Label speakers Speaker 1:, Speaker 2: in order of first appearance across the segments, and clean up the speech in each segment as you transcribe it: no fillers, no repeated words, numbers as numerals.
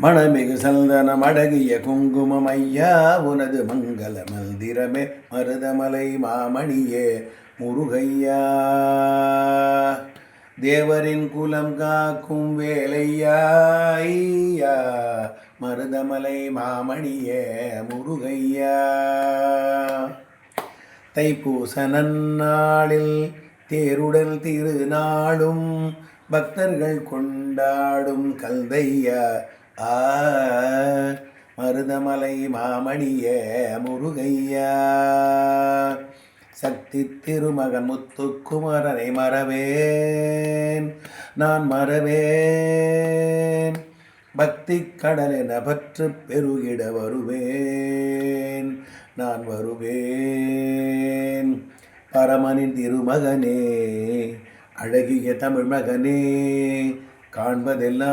Speaker 1: மணமிகு சந்தனம் அடகிய குங்குமம் ஐயா உனது மங்கள மந்திரமே மருதமலை மாமணியே முருகையா தேவரின் குலம் காக்கும் வேலையா ஐயா மருதமலை மாமணியே முருகையா தைப்பூச நன்னாளில் தேருடல் திருநாளும் பக்தர்கள் கொண்டாடும் கல்தையா மருதமலை மாமணியே முருகையா சக்தி திருமகன் முத்துக்குமரனை மறவேன் நான் மறவேன் பக்தி கடலென பற்று பெருகிட வருவேன் நான் வருவேன் பரமனின் திருமகனே அழகிய தமிழ் மகனே காண்பதெல்லாம்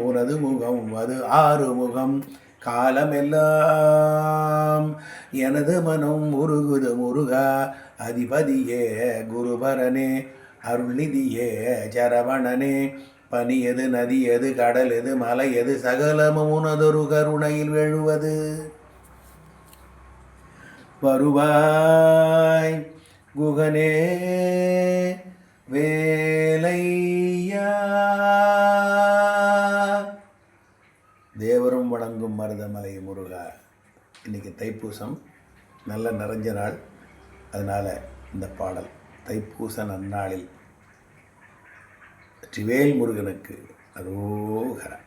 Speaker 1: உனது முகம் அது ஆறுமுகம் காலமெல்லாம் எனது மனம் முருகுது முருகா அதிபதியே குருபரனே அருள்நிதியே ஜரவணனே பனியது நதியது கடலெது மலையது சகலமும் உனதொரு கருணையில் எழுவது வருவாய் குகனே வேலையா தேவரும் வணங்கும் மருதமலை முருகா. இன்றைக்கி தைப்பூசம் நல்ல நிறைஞ்ச நாள். அதனால் இந்த பாடல் தைப்பூச நன்னாளில் வெற்றிவேல் முருகனுக்கு அரோகரா.